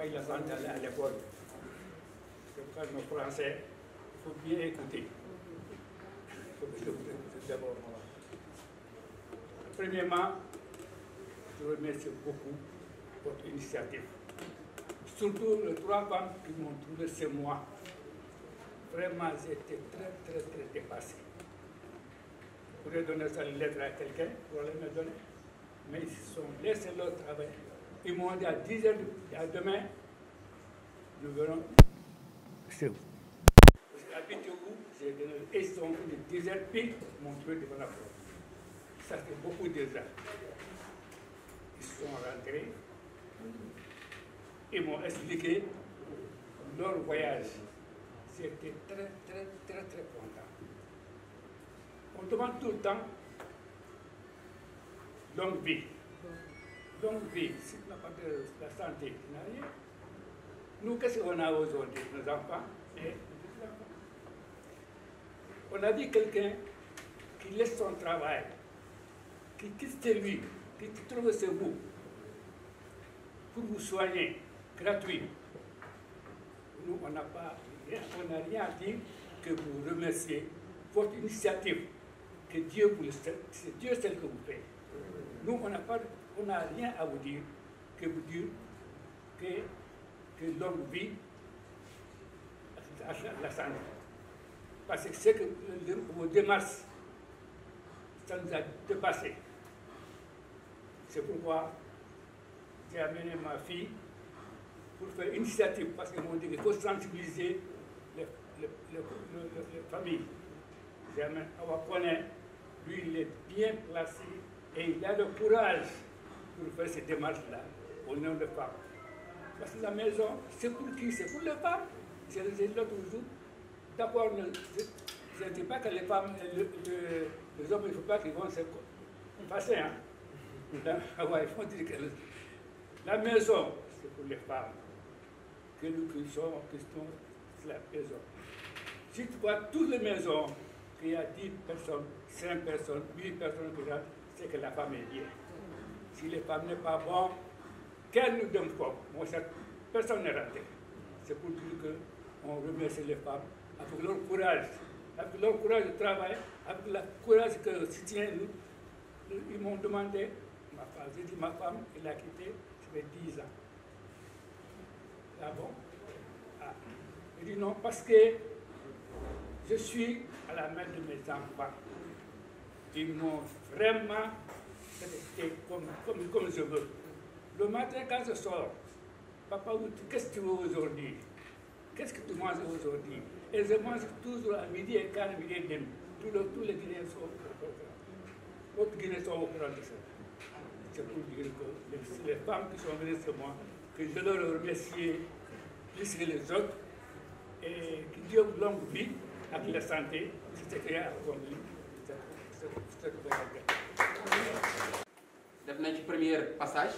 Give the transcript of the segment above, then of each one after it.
avec la santé à l'école. C'est pourquoi nos Français, il faut bien écouter. Il faut bien écouter d'abord. Premièrement, je remercie beaucoup votre initiative. Surtout les 3 femmes qui m'ont trouvé chez moi. Vraiment, j'étais très dépassé. Je pourrais donner ça une lettre à quelqu'un pour aller me donner. Mais ils se sont laissés leur travail. Ils m'ont dit à 10h, à demain, nous verrons chez vous. J'habite où, j'ai donné, et ils sont venus 10h pile, ils m'ont trouvé devant la porte. Ça fait beaucoup déjà. Ils sont rentrés, ils m'ont expliqué leur voyage. J'étais très content. On demande tout le temps longue vie. Longue vie, c'est la part de la santé. Nous, qu'est-ce qu'on a aujourd'hui, nos enfants et nos enfants? On a dit quelqu'un qui laisse son travail, qui quitte chez lui, qui trouve chez vous, pour vous soigner, gratuit. Nous, on n'a rien à dire que vous remercier votre initiative, que Dieu vous le fait, c'est Dieu celle que vous faites. Nous, on n'a rien à vous dire que vous dire que longue vie à la santé. Parce que c'est que vos démarches, ça nous a dépassé. C'est pourquoi j'ai amené ma fille pour faire une initiative, parce qu'ils m'ont dit qu'il faut sensibiliser les familles. J'ai amené Awa Koné, lui il est bien placé et il a le courage pour faire ces démarches-là au nom des femmes. Parce que la maison, c'est pour qui? C'est pour les femmes. C'est l'autre jour. D'abord, je ne dis pas que les femmes, les hommes, il ne faut pas qu'ils vont se passer. Hein? Il faut dire que la maison, c'est pour les femmes. Que nous cuisons, c'est la maison. Si tu vois toutes les maisons, qu'il y a 10 personnes, 5 personnes, 8 personnes qui rentrent, c'est que la femme est bien. Si les femmes n'est pas bonnes, qu'elles nous donnent quoi? Moi, personne n'est rentré. C'est pour dire qu'on remercie les femmes avec leur courage de travail, avec le courage que soutient nous. Ils m'ont demandé, j'ai dit ma femme, elle a quitté, ça fait 10 ans. Ah bon? Ah. Il dit non, parce que je suis à la main de mes enfants. Ils m'ont vraiment traité comme je veux. Le matin, quand je sors, papa, qu'est-ce que tu veux aujourd'hui? Qu'est-ce que tu manges aujourd'hui? Et je mange toujours à midi et quart, midi et demi. Tous les Guinéens sont au courant. Autres Guinéens sont au courant de ça. C'est pour dire que les femmes qui sont venues chez moi, que je leur remercie plus que les autres, et que Dieu vous longue vie avec la santé, c'est ce qu'il y a accompli. def nañ ci premier passage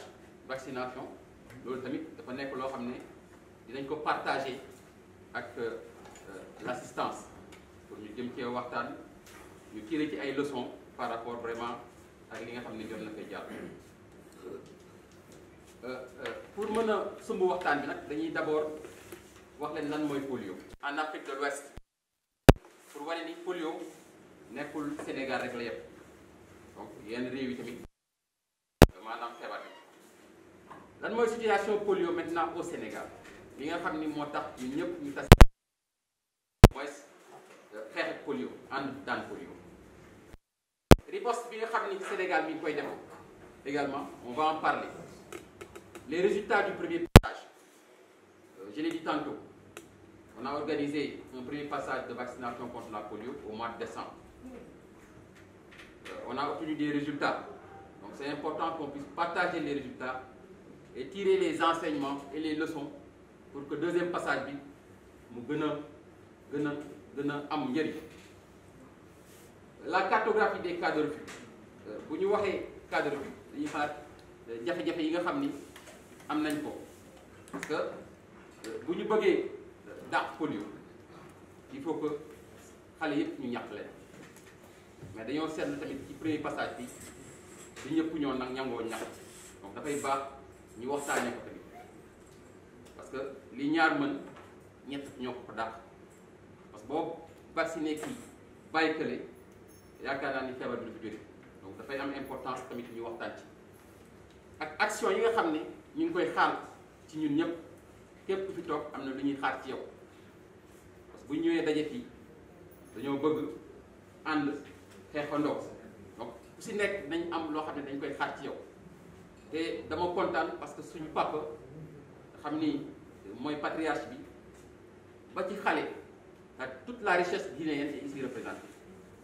vaccination loolu tamit dafa nekk loo xam ne dinañ ko partager ak l'assistance pour ñu jëm cee waxtaan ñu tirer ci ay leçons par rapport vraiment ak li nga xam ne jot na fay jàll. Pour mën a sumb waxtaan bi nag dañuy d'abord wax leen lan mooy polio. En Afrique de l'Ouest pour wane ni polio nekkul Sénégal rek la yëpp donc yenn réew yi tamit maanaam feebar bi. Lan mooy situation polio maintenant au Sénégal li nga xam ni moo tax ñun ñëpp ñu tas mooy xeex ak polio ànd daan polio. Riposte bi nga xam ni Sénégal mi ngi koy def également on va en parler. Les résultats du premier passage, je l'ai dit tantôt, on a organisé un premier passage de vaccination contre la polio au mois de décembre. On a obtenu des résultats. Donc c'est important qu'on puisse partager les résultats et tirer les enseignements et les leçons pour que le deuxième passage bi mu gën a am njëriñ. La cartographie des cas de refus. Bu ñu waxee cas de refus dañuy xalaat jafe-jafe yi nga xam ni am nañ ko parce que bu ñu bëggee dàq polio il faut que xale yëpp ñu ñàkk leen mais dañoo seetlu tamit ci premier passage bi di ñëpp ñoo nag ñangoo ñàkk donc dafay baax ñu waxtaanee ko tamit que li ñaar mën ñett ñoo ko dàq parce que boo vacciné kii bàyyi kële yaakaar naa ni feebar bi du fi jóge donc dafay am importance tamit ñu waxtaan ci ak action yi nga xam ne ñu ngi koy xaar ci ñun ñëpp képp ku fi toog am na lu ñuy xaar ci yow parce que bu ñu ñëwee daje fii dañoo bëgg ànd xeexandoo donc ku si nekk nañ am loo xam ne dañ koy xaar ci yow te dama kontaan parce que suñu papa xam ni mooy patriarche bi ba ci xale ak toute la richesse guinéenne est ici représentée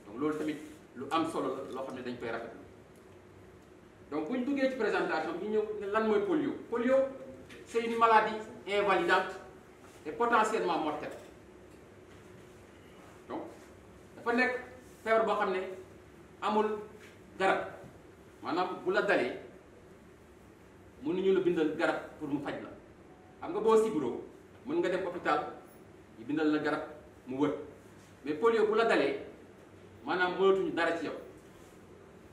donc loolu tamit lu am solo la loo xam ne dañ koy rafetlu donc bu ñu duggee ci présentation bi ñu ñëw ne lan mooy polio. Polio c'est une maladie invalidante et potentiellement mortelle donc dafa nekk feebar boo xam ne amul garab maanaam bu la dalee mënuñu la bindal garab pour mu faj la xam nga boo sibiroo mën nga dem hôpital ñu bindal la garab mu wër mais polio bu la dalee maanaam mënatuñu dara ci yow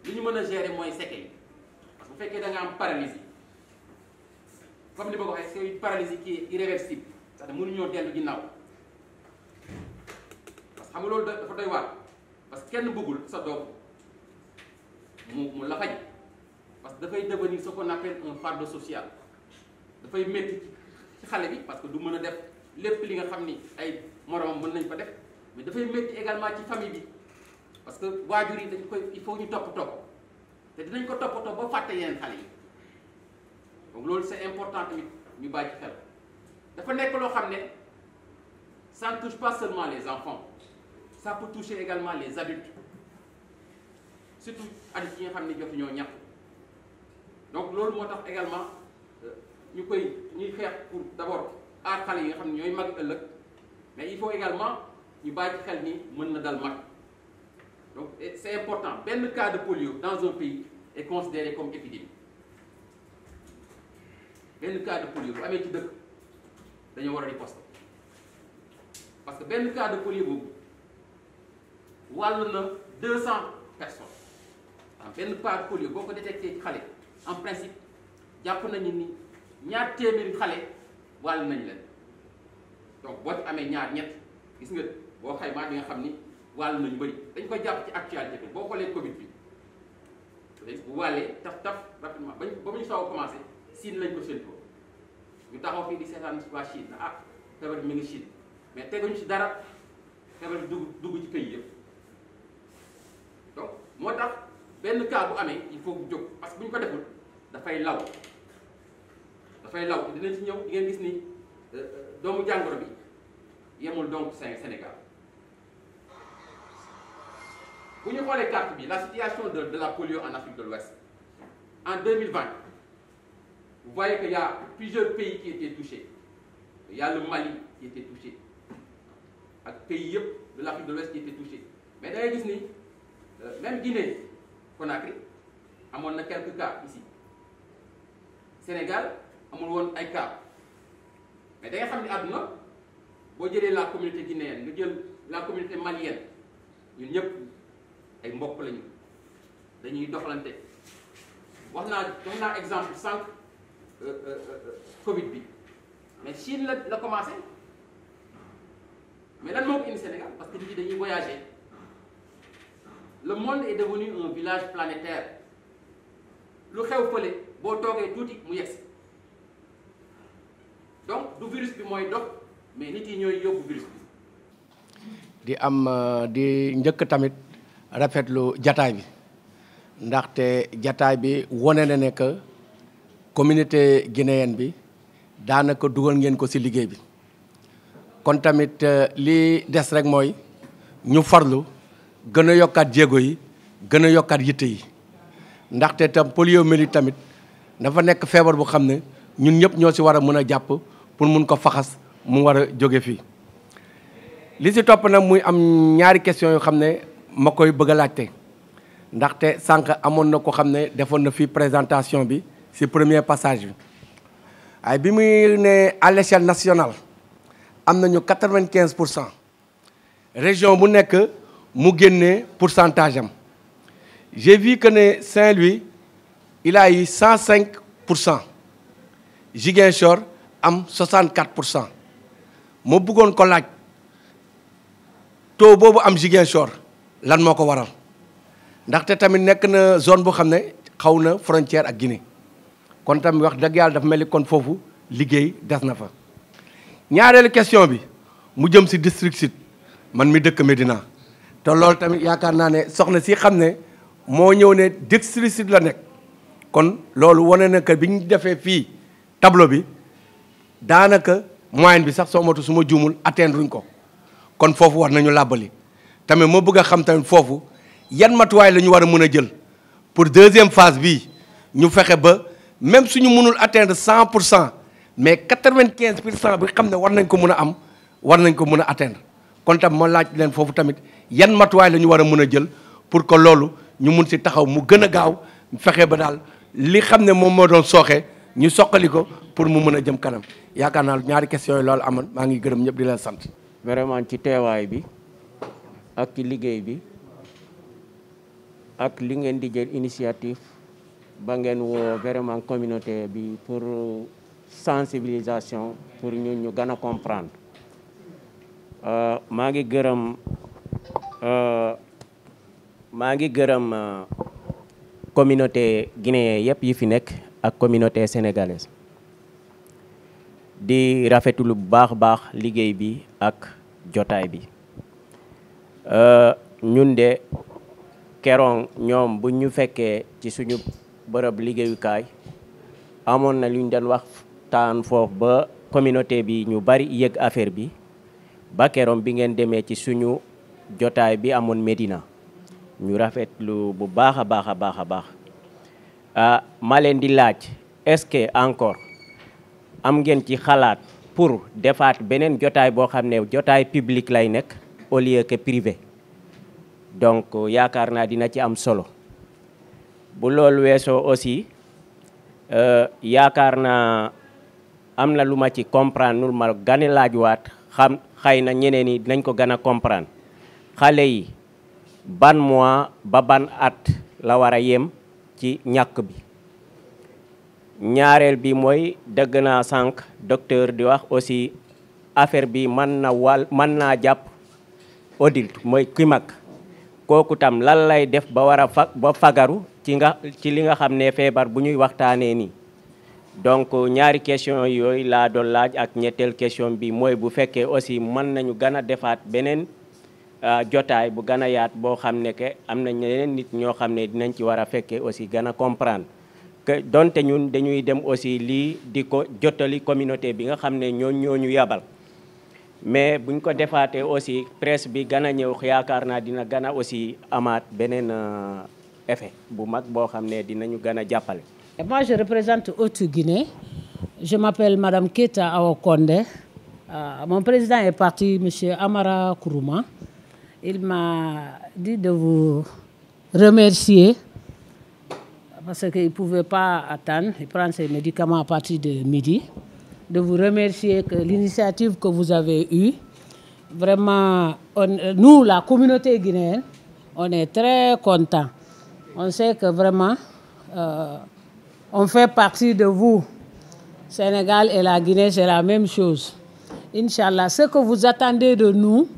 li ñu mën a gérer mooy séquelles yi parce que bu fekkee da nga am paralysie comme ni ma ko waxee c'est une paralysie qui est irréversible c'est-à-dire mënuñoo dellu ginnaaw parce que xam nga loolu dafa doy waar parce que kenn bëggul sa doom mu la faj parce que dafay devenir ce qu'on appelle un fardeau social dafay métti ci xale bi parce que du mën a def lépp li nga xam ni ay moromam mën nañ ko def mais dafay métti également ci famille bi parce que waajur yi dañ koy il faut ñu toppatoo te dinañ ko toppatoo ba fàtte yeneen xale yi donc loolu c'est important tamit ñu bàyyi ci xel dafa nekk loo xam ne ça ne touche pas seulement les enfants ça peut toucher également les adultes surtout adultes yi nga xam ne jotu ñoo ñàkk donc loolu moo tax également ñuy xeex pour d'abord aar xale yi nga xam ne ñooy mag ëllëg mais il faut également ñu bàyyi ci xel ni mën na dal mag donc c'est important benn cas de polio dans un pays est considéré comme épidémie benn cas de polio bu amee ci dëkk dañoo war a riposter parce que benn cas de polio boobu wàll na 200 personnes benn cas de polio boo ko détecté ci xale en principe jàpp nañu ni ñaar téeméeri xale wàll nañ leen donc boo ci amee ñaar ñett gis nga boo xaymaa di nga xam ni wàll nañu bëri dañ ko jàpp ci actualité bi boo xoolee Covid bi bu wàllee taf rapidement ba mu ñu soog a commencé Chine lañ ko séentoo ñu taxaw fii di seetaan waa Chine ah feebar bi mi ngi Chine mais teguñu ci dara feebar bi dugg ci pays yëpp donc moo tax benn cas bu amee il faut bu jóg parce que bu ñu ko deful dafay law dinañ ci ñëw di ngeen gis ni doomu jàngoro bi yemul donc Sénégal bu ñu xoolee carte bi la situation de la polio en Afrique de l'Ouest en 2020 vous voyez qu'il y a plusieurs pays qui étaient touchés il y a le Mali qui était touché ak pays yëpp de l'Afrique de l'Ouest qui étaient touchés mais da ngay gis ni même Guinée Conakry amoon na quelques cas ici Sénégal amul woon ay cas mais da nga xam ni àdduna boo jëlee la communauté guinéenne nga jël la communauté malienne ñun ñëpp ay mbokk lañu dañuy doxalante wax naa exemple sànq Covid bi mais Chine la commencé mais lan moo ko indi Sénégal parce que nit ñi dañuy voyager le monde est devenu un village planétaire lu xew fële boo toogee tuuti mu yegsi donc du virus bi mooy dox mais nit yi ñooy yóbbu virus bi. di njëkk tamit rafetlu jataay bi ndaxte jataay bi wone na ne que communauté guinéenne bi daanaka dugal ngeen ko ci liggéey bi kon tamit li des rek mooy ñu farlu gën a yokkaat jéego yi gën a yokkaat yitte yi ndaxte tam poliomyélite tamit dafa nekk feebar bu xam ne ñun ñëpp ñoo ci war a mën a jàpp pour mun ko faxas mu war a jóge fii li ci topp nag muy am ñaari question yoo xam ne ma koy bëgg a laajte ndaxte sànq amoon na ko xam ne defoon na fii présentation bi ci premier passage bi waaye bi muy ne à l'échelle nationale am nañu 95% région bu nekk mu génnee pourcentage am j'ai vu que ne Saint-Louis il a eu 105%. Ziguinchor am 64%. moo bëggoon ko laaj taux boobu am Ziguinchor lan moo ko waral ndaxte tamit nekk na zone boo xam ne xaw na frontière ak Guinée kon tamit wax dëgg yàlla dafa mel ni kon foofu liggéey des na fa. ñaareelu question bi mu jëm si district sud man mi dëkk Médina te loolu tamit yaakaar naa ne soxna si xam ne moo ñëw ne district sud la nekk kon loolu wane na que bi ñu defee fii tableau bi daanaka moyenne bi sax soo matu su ma juumul atteindre ruñ ko kon foofu war nañu làbbali tamit moo bëgg a xam tamit foofu yan matuwaay la ñu war a mën a jël pour deuxième phase bii ñu fexe ba même suñu mënul atteindre 100% mais 95% bi xam ne war nañ ko mën a am war nañ ko mën a atteindre kon tam ma laaj leen foofu tamit yan matuwaay la ñu war a mën a jël pour que loolu ñu mun si taxaw mu gën a gaaw fexe ba daal li xam ne moom moo doon sooxe ñu soqali ko pour mu mën a jëm kanam yaakaar naa ñaari questions yi loolu amoon maa ngi gërëm ñëpp di leen sant. vraiment ci teewaay bi ak ci liggéey bi ak li ngeen di jël initiative ba ngeen woo vraiment communauté bi pour sensibilisation pour ñun ñu gën a comprendre maa ngi gërëm communauté guinéen yëpp yi fi nekk ak communauté sénégalaise di rafetlu bu baax baax liggéey bi ak jotaay bi ñun de keroog ñoom bu ñu fekkee ci suñu bërëb liggéeyukaay amoon na lu ñu doon waxtaan foofu ba communauté bi ñu bari yëg affaire bi ba keroog bi ngeen demee ci suñu jotaay bi amoon Médina ñu rafetlu bu baax a baax a baax a baax ma leen di laaj est-ce que encore am ngeen ci xalaat pour defaat beneen jotaay boo xam ne jotaay public lay nekk au lieu que privé donc yaakaar naa dina ci am solo bu loolu weesoo aussi yaakaar naa am na lu ma ci comprendre nul ma gane laajwaat xam xëy na ñeneen ñi dinañ ko gën a comprendre xale yi ban mois ba ban at la war a yem ci ñàkk bi ñaareel bi mooy dëgg naa sànq docteur di wax aussi affaire bi mën naa jàpp adulte mooy ki mag kooku tam lan lay def ba war a ba fagaru ci li nga xam ne feebar bu ñuy waxtaanee nii donc ñaari question yooyu laa doon laaj ak ñetteel question bi mooy bu fekkee aussi mën nañu gën a defaat beneen jotaay bu gën a yaat boo xam ne que am na ñeneen nit ñoo xam ne dinañ ci war a fekkee aussi gën a comprendre que donte ñun dañuy dem aussi lii di ko jottali communauté bi nga xam ne ñoo ñu yabal mais buñ ko defaatee aussi presse bi gën a ñëw yaakaar naa dina gën a aussi amaat beneen effet bu mag boo xam ne dinañu gën a jàppale. Et moi, je représente Haute-Guinée. Je m'appelle Madame Keita Aokonde. Mon président est parti, M. Amara Kourouma. Il m'a dit de vous remercier parce qu'il ne pouvait pas attendre. Il prend ses médicaments à partir de midi. De vous remercier que l'initiative que vous avez eue, vraiment, nous, la communauté guinéenne, on est très contents. On sait que vraiment, on fait partie de vous. Sénégal et la Guinée, c'est la même chose. Inch'Allah, ce que vous attendez de nous,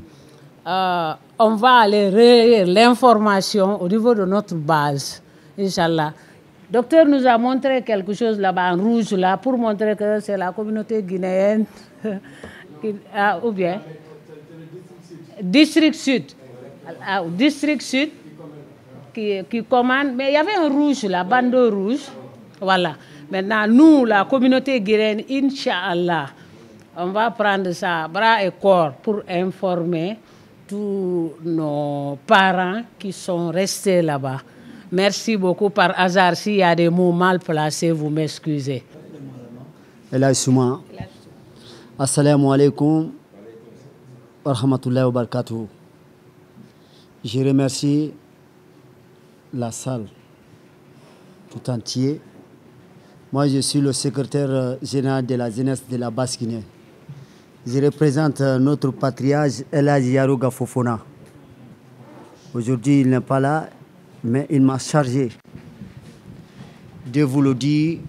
on va aller relayer l'information au niveau de notre base. Inch'Allah. Le docteur nous a montré quelque chose là-bas en rouge, là, pour montrer que c'est la communauté guinéenne. Ou bien District Sud. District Sud qui commande. Mais il y avait un rouge là, bandeau rouge. Voilà. Maintenant, nous, la communauté guinéenne, Inch'Allah, on va prendre ça bras et corps pour informer tous nos parents qui sont restés là-bas. Merci beaucoup. Par hasard, s'il y a des mots mal placés, vous m'excusez. Assalamu alaikum wa rahmatullahi wa barakatuh. Je remercie la salle tout entière. Moi, je suis le secrétaire général de la jeunesse de la Basse-Guinée. Je représente notre patriarche El Hadji Yarouga Fofana. Aujourd'hui, il n'est pas là, mais il m'a chargé de vous le dire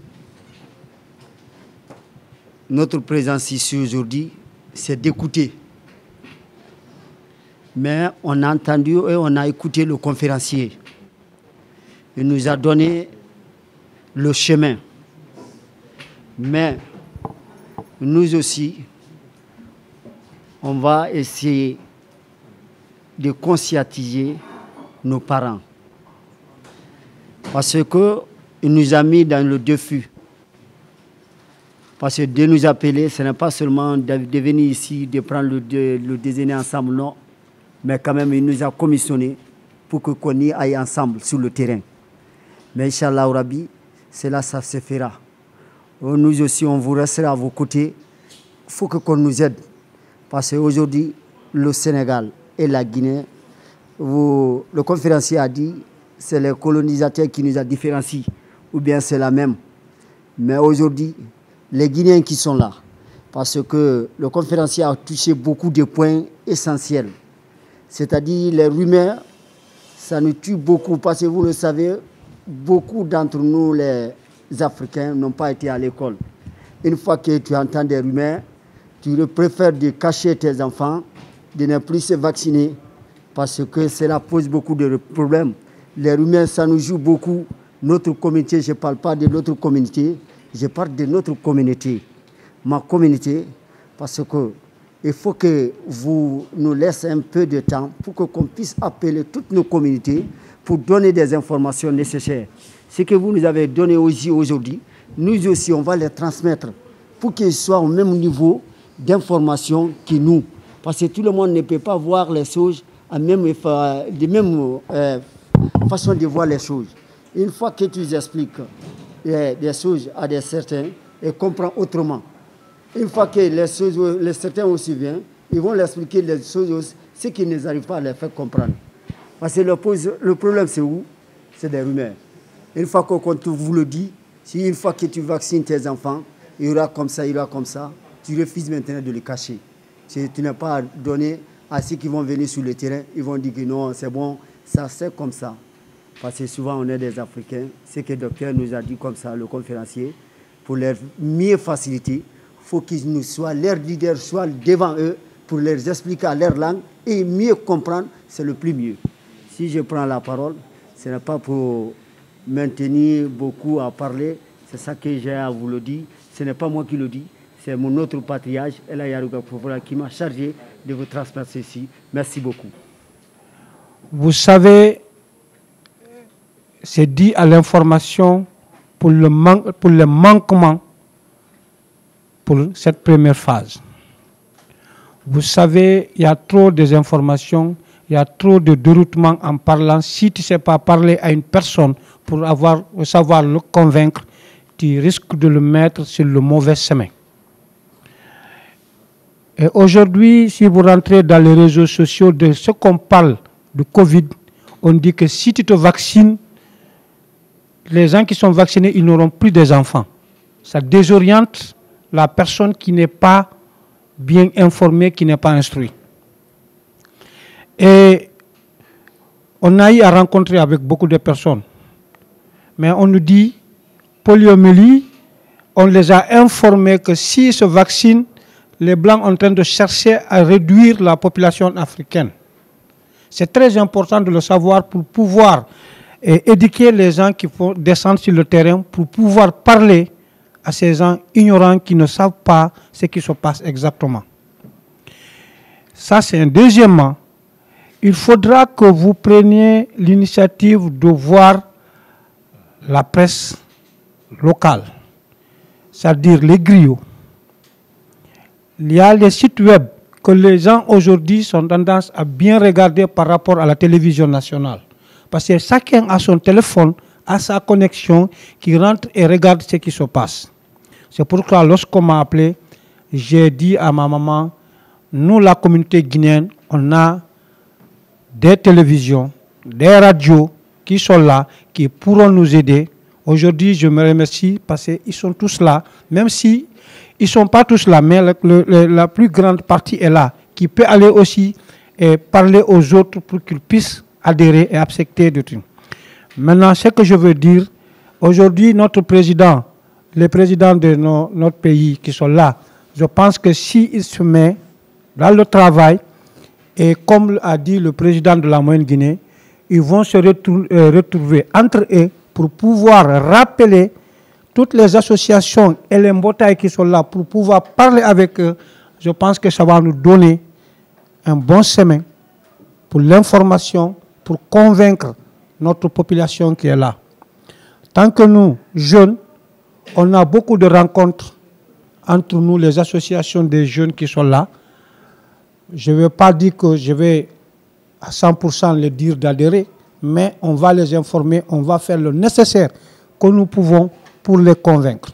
notre présence ici aujourd'hui, c'est d'écouter. Mais on a entendu et on a écouté le conférencier. Il nous a donné le chemin. Mais nous aussi, on va essayer de conscientiser nos parents. Parce qu'il nous a mis dans le défi. Parce que de nous appeler, ce n'est pas seulement de venir ici, de prendre le déjeuner ensemble, non. Mais quand même, il nous a commissionné pour qu'on y aille ensemble sur le terrain. Mais Inch'Allah Rabbi, cela, ça se fera. Nous aussi, on vous restera à vos côtés. Il faut qu'on nous aide. Parce qu'aujourd'hui, le Sénégal et la Guinée, le conférencier a dit, c'est les colonisateurs qui nous ont différenciés, ou bien c'est la même. Mais aujourd'hui, les Guinéens qui sont là, parce que le conférencier a touché beaucoup de points essentiels. C'est-à-dire les rumeurs, ça nous tue beaucoup, parce que vous le savez, beaucoup d'entre nous, les Africains, n'ont pas été à l'école. Une fois que tu entends des rumeurs, tu préfères de cacher tes enfants, de ne plus se vacciner, parce que cela pose beaucoup de problèmes. Les rumeurs, ça nous joue beaucoup. Notre communauté, je ne parle pas de notre communauté, je parle de notre communauté. Ma communauté, parce que il faut que vous nous laissiez un peu de temps pour qu'on puisse appeler toutes nos communautés pour donner des informations nécessaires. Ce que vous nous avez donné aujourd'hui, nous aussi, on va les transmettre pour qu'ils soient au même niveau d'information que nous. Parce que tout le monde ne peut pas voir les choses de même façon de voir les choses. Une fois que tu expliques des choses à des certains, ils comprennent autrement. Une fois que les certains aussi viennent, ils vont l'expliquer les choses, ce qu'ils n'arrivent pas à les faire comprendre. Parce que le problème, c'est où? C'est des rumeurs. Une fois qu'on vous le dit, si une fois que tu vaccines tes enfants, il y aura comme ça, il y aura comme ça, tu refuses maintenant de les cacher. Tu n'as pas donné à ceux qui vont venir sur le terrain, ils vont dire que non, c'est bon, ça c'est comme ça. Parce que souvent on est des Africains, ce que le docteur nous a dit comme ça, le conférencier, pour leur mieux faciliter, il faut qu'ils nous soient, leurs leaders soient devant eux pour leur expliquer à leur langue et mieux comprendre, c'est le plus mieux. Si je prends la parole, ce n'est pas pour maintenir beaucoup à parler, c'est ça que j'ai à vous le dire, ce n'est pas moi qui le dis, c'est mon autre patriarche, Ella Yaruga Fofora, qui m'a chargé de vous transmettre ceci. Merci beaucoup. Vous savez, c'est dit à l'information pour le manquement pour cette première phase. Vous savez, il y a trop de désinformation, il y a trop de déroutement en parlant. Si tu ne sais pas parler à une personne pour savoir le convaincre, tu risques de le mettre sur le mauvais chemin. Et aujourd'hui, si vous rentrez dans les réseaux sociaux, de ce qu'on parle de Covid, on dit que si tu te vaccines, les gens qui sont vaccinés, ils n'auront plus des enfants. Ça désoriente la personne qui n'est pas bien informée, qui n'est pas instruite. Et on a eu à rencontrer avec beaucoup de personnes. Mais on nous dit, poliomyélie, on les a informés que s'ils se vaccinent, les Blancs sont en train de chercher à réduire la population africaine. C'est très important de le savoir pour pouvoir éduquer les gens qui vont descendre sur le terrain, pour pouvoir parler à ces gens ignorants qui ne savent pas ce qui se passe exactement. Ça, c'est un deuxièmement. Il faudra que vous preniez l'initiative de voir la presse locale, c'est-à-dire les griots. Il y a les sites web que les gens aujourd'hui sont tendance à bien regarder par rapport à la télévision nationale. Parce que chacun a son téléphone, a sa connexion, qui rentre et regarde ce qui se passe. C'est pourquoi lorsqu'on m'a appelé, j'ai dit à ma maman, nous, la communauté guinéenne, on a des télévisions, des radios qui sont là, qui pourront nous aider. Aujourd'hui, je me remercie parce qu'ils sont tous là, même si ils ne sont pas tous là, mais la plus grande partie est là, qui peut aller aussi et parler aux autres pour qu'ils puissent adhérer et accepter de tout. Maintenant, ce que je veux dire, aujourd'hui, notre président les présidents de notre pays qui sont là, je pense que s'ils se mettent dans le travail, et comme a dit le président de la Moyenne Guinée, ils vont se retrouver entre eux pour pouvoir rappeler toutes les associations et les mbotaïs qui sont là pour pouvoir parler avec eux. Je pense que ça va nous donner un bon chemin pour l'information, pour convaincre notre population qui est là. Tant que nous, jeunes, on a beaucoup de rencontres entre nous, les associations des jeunes qui sont là. Je ne vais pas dire que je vais à 100% les dire d'adhérer, mais on va les informer, on va faire le nécessaire que nous pouvons pour les convaincre.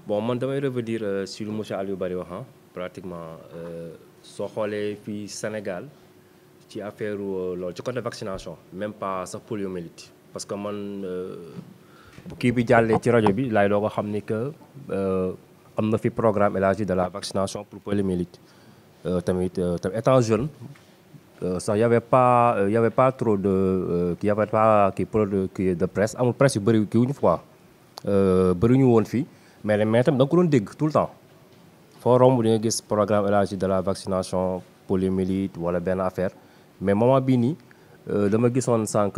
Bon, moi, je vais revenir sur le M. Aliou Bari wax pratiquement soo xoolee fii Sénégal ci affaire loolu ci côté vaccination même pas sax poliomyélite parce que man bu kii bi jàllee ci rajo bi laay doo ko xam ni que am na fi programme élargi de la vaccination pour poliomyélite tamit étant jeune sax y avait pas trop de y avait pas kii de presse amul presse yu bëri kii wuñu quoi bëri ñu woon fii mais tamit da nga ko doon dégg tout le temps foo romb di nga gis programme élargi de la vaccination poliomyélite wala benn affaire mais moment bii nii dama gisoon sànq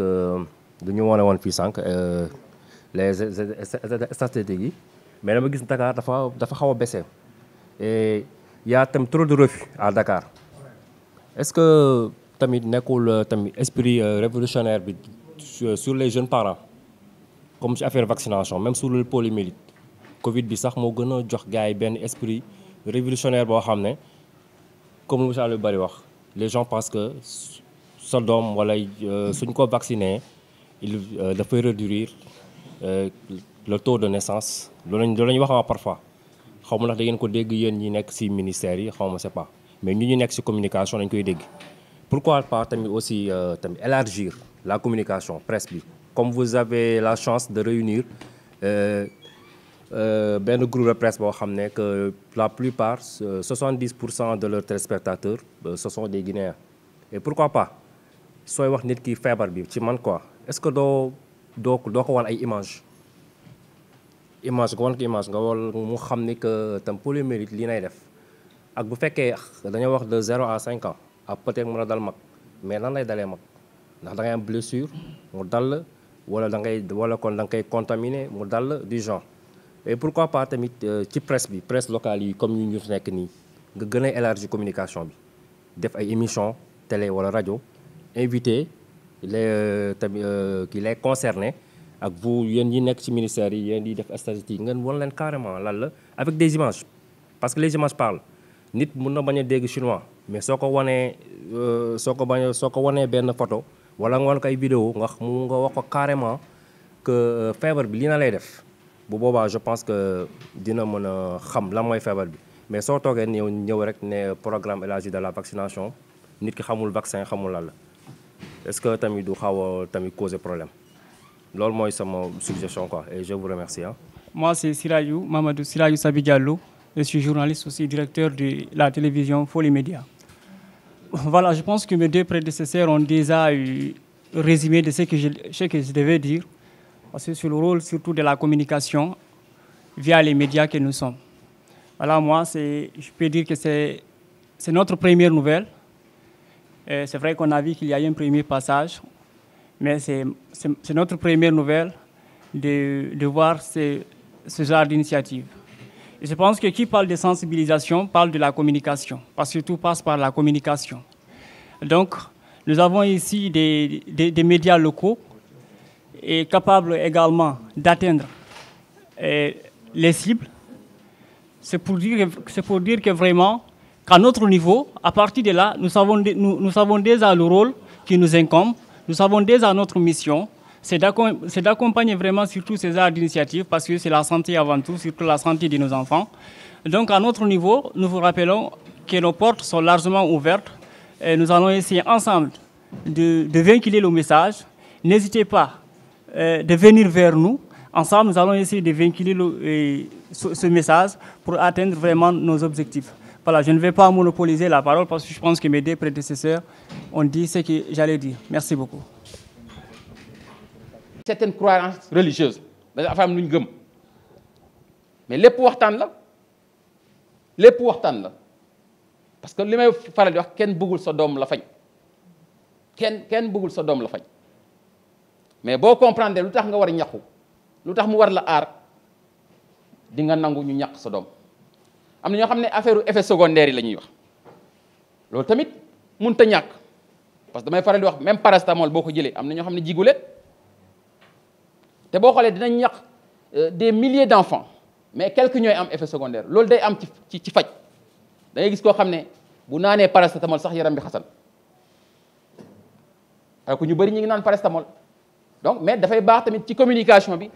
dañu wane woon fii sànq les statistiques yi mais dama gis Dakar dafa xaw a baissé et y a tamit trop de refus à Dakar est-ce que tamit nekkul tamit esprit révolutionnaire bi sur les jeunes parents comme ci affaire vaccination même sur le poliomyélite Covid bi sax moo gën a jox gars yi benn esprit révolutionnaire boo xam ne comme lu monsieur Aliou Bari wax les gens pensent que sa doom wala suñ ko vacciné il dafay réduire le taux de naissance loolu la ñuy wax parfois xaw ma ndax da ngeen ko dégg yéen ñi nekk ci ministère yi xaw ma c'est pas mais ñu nekk ci communication dañ koy dégg pourquoi pas tamit aussi tamit élargir la communication presse bi comme vous avez la chance de réunir benn groupe de presse boo xam ne que la plupart 70% de leurs téléspectateurs ce sont des Guinéens et pourquoi pas sooy wax nit ki feebar bi ci man quoi est-ce que doo ko wan ay image nga wan ko image nga wal mu xam ni que tam poliomyélite lii nay def ak bu fekkee dañoo wax de 0 à 5 ans ak peut-être mën a dal mag mais lan lay dalee mag ndax da ngay am blessure mu dal wala kon da nga koy contaminé mu dal du genre et pourquoi pas tamit ci presse locale yi comme ñu nekk nii nga gën a élargir communication bi def ay émissions télé wala rajo invité les concernés ak vous yéen ñi nekk ci ministère yi yéen di def statistique ngeen wan leen carrément lan la avec des images parce que les images parlent nit mun na bañ a dégg chinois mais soo ko wanee benn photo wala nga wan ko ay vidéo nga wax ko carrément que feebar bi li na lay def bu boobaa je pense que dina mën a xam lan mooy feebar bi mais soo toogee ñëw rek ne programme élargi de la vaccination nit ki xamul vaccin xamul lan la est-ce que tamit du xaw a tamit causer problème loolu mooy sama suggestion quoi et je vous remercie. Moi c'est Mamadou Sirayou Sabi Diallo, je suis journaliste aussi, directeur de la télévision Folie Média. Voilà, je pense que mes deux prédécesseurs ont déjà résumé de ce que je devais dire. Parce que sur le rôle surtout de la communication via les médias que nous sommes. Voilà, moi, je peux dire que c'est notre première nouvelle. C'est vrai qu'on a vu qu'il y a eu un premier passage, mais c'est notre première nouvelle de voir ce genre d'initiative. Et je pense que qui parle de sensibilisation parle de la communication, parce que tout passe par la communication. Donc, nous avons ici des médias locaux et capable également d'atteindre les cibles. C'est pour dire que vraiment, qu'à notre niveau, à partir de là, nous savons déjà le rôle qui nous incombe, nous savons déjà notre mission, c'est d'accompagner vraiment surtout ces genres d'initiatives parce que c'est la santé avant tout, surtout la santé de nos enfants. Donc à notre niveau, nous vous rappelons que nos portes sont largement ouvertes et nous allons essayer ensemble de véhiculer le message. N'hésitez pas de venir vers nous. Ensemble, nous allons essayer de véhiculer ce message pour atteindre vraiment nos objectifs. Voilà, je ne vais pas monopoliser la parole parce que je pense que mes deux prédécesseurs ont dit ce que j'allais dire. Merci beaucoup. Certaines croyances religieuses dafa am lu ñu gëm mais lépp waxtaan la lépp waxtaan la parce que li may faral di wax kenn bëggul sa doom la fañ kenn bëggul sa doom la fañ mais boo comprendre lu tax nga war a ñàkku lu tax mu war la aar di nga nangu ñu ñàkk sa doom. am na ñoo xam ne affaire effet secondaire yi la ñuy wax loolu tamit mënut a ñàkk parce que damay faral di wax même paracétamol boo ko jëlee am na ñoo xam ne jiguleen te boo xoolee dinañ ñàkk des milliers d'enfants mais quelques ñooy am effet secondaire loolu day am ci faj da ngay gis koo xam ne bu naanee paracétamol sax yaram bi xasan alors que ñu bëri ñu ngi naan paracétamol donc mais dafay baax tamit ci communication bi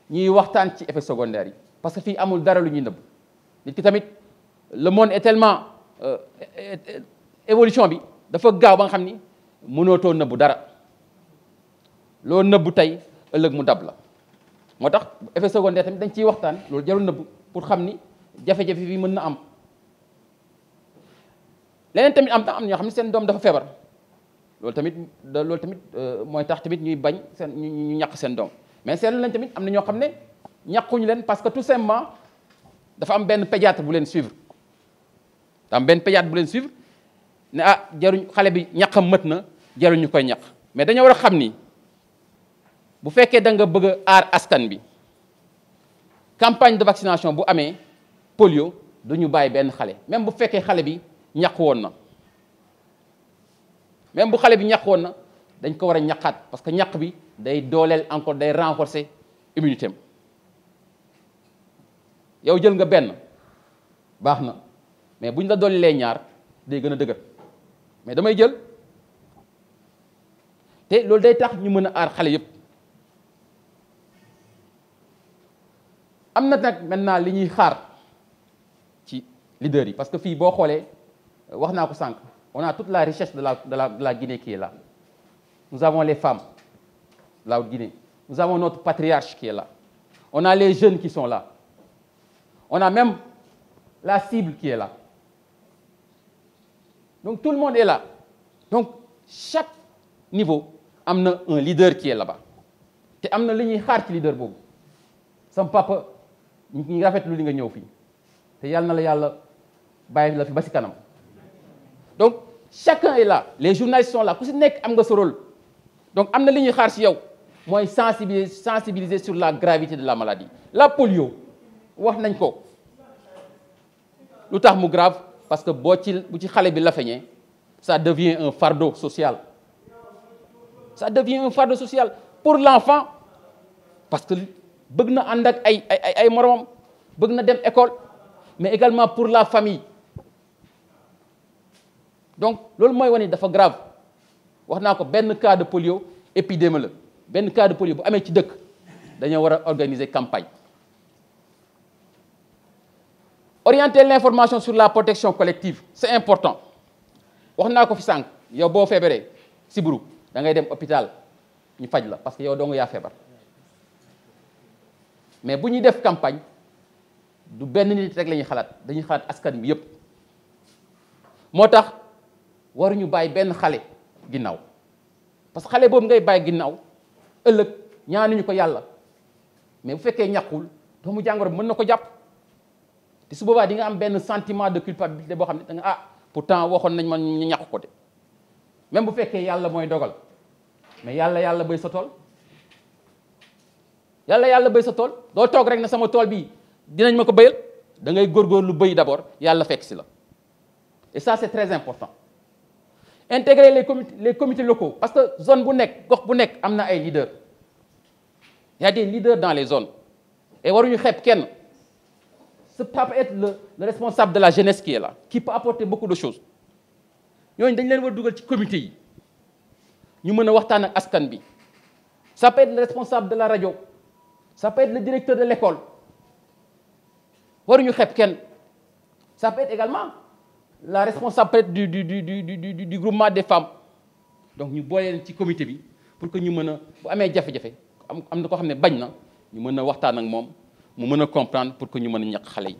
ñuy waxtaan ci effet secondaire yi parce que fii amul dara lu ñuy nëbb nit ki tamit le monde est tellement évolution bi dafa gaaw ba nga xam ni mënootoo nëbbu dara loo nëbbu tey ëllëg mu dab la moo tax effet secondaire tamit dañ ciy waxtaan loolu jarul nëbbu pour xam ni jafe-jafe bi mën na am leneen tamit am ñoo xam ne seen doom dafa feebar loolu tamit mooy tax tamit ñuy bañ seen ñu ñàkk seen doom mais seetlu nañ tamit am na ñoo xam ne ñàkkuñu leen parce que tout simplement dafa am benn pédiatre bu leen suivre dafa am benn pédiatre bu leen suivre ne ah jaruñ xale bi ñàkkam mët na jaruñ ñu koy ñàkk mais dañoo war a xam ni bu fekkee da nga bëgg a aar askan bi campagne de vaccination bu amee polio du ñu bàyyi benn xale même bu fekkee xale bi ñàkk woon na même bu xale bi ñàkk woon na dañ ko war a ñàkkaat parce que ñàkk bi day dooleel encore day renforcer immunité am yow jël nga benn baax na mais bu ñu la doolelee ñaar day gën a dëgër mais damay jël te loolu day tax ñu mën a aar xale yépp am na nag maintenant li ñuy xaar ci leader yi parce que fii boo xoolee wax naa ko sànq on a toute la richesse de la Guinée qui est là nous avons les femmes de la Guinée nous avons notre patriarche qui est là on a les jeunes qui sont là on a même la cible qui est là donc tout le monde est là donc chaque niveau am na un leader qui est là-bas te am na li ñuy xaar ci leader boobu sam papa ñu ngi rafetlu li nga ñëw fii te yàlla na la yàlla bàyyi la fi ba si kanam donc chacun est là les journalistes sont là ku si nekk am nga sa rôle donc am na li ñuy xaar si yow mooy sensibiliser sur la gravité de la maladie la polio wax nañ ko lu tax mu grave parce que bu ci xale bi la feeñee ça devient un fardeau social ça devient un fardeau social pour l'enfant parce que bëgg na ànd ak ay moromam bëgg na dem école mais également pour la famille donc loolu mooy wane dafa grave wax naa ko benn cas de polio épidémie la benn cas de polio bu amee ci dëkk dañoo war a organiser campagne orienter l'information sur la protection collective c'est important wax naa ko fi sànq yow boo feebaree sibiru da ngay dem hôpital ñu faj la parce que yow doo nga yaa feebar mais bu ñuy def campagne du benn nit rek la ñuy xalaat dañuy xalaat askan bi yépp moo tax waruñu bàyyi benn xale ginnaaw parce que xale boobu ngay bàyyi ginnaaw ëllëg ñaanuñu ko yàlla mais bu fekkee ñàkkul doomu jàngoro bi mën na ko jàpp te su boobaa di nga am benn sentiment de culpabilité boo xam ne da nga pourtant waxoon nañ man ñu ñàkk ko de même bu fekkee yàlla mooy dogal mais yàlla bay sa tool yàlla bay sa tool doo toog rek ne sama tool bi dinañ ma ko béyal da ngay góorgóorlu béy d'abord yàlla fekk si la et ça c'est très important intégrer les comités locaux parce que zone bu nekk gox bu nekk am na ay leaders il y a des leaders dans les zones et waruñu xeeb kenn ça peut être le responsable de la jeunesse qui est là qui peut apporter beaucoup de choses ñooñu dañ leen war dugal ci comité yi ñu mën a waxtaan ak askan bi ça peut être le responsable de la radio ça peut être le directeur de l'école waruñu xeeb kenn ça peut être également la responsable peut-être du groupement des femmes donc ñu boole leen ci comité bi pour que ñu mën a bu amee jafe-jafe am na koo xam ne bañ na ñu mën a waxtaan ak moom mu mën a comprendre pour que ñu mën a ñàkk xale yi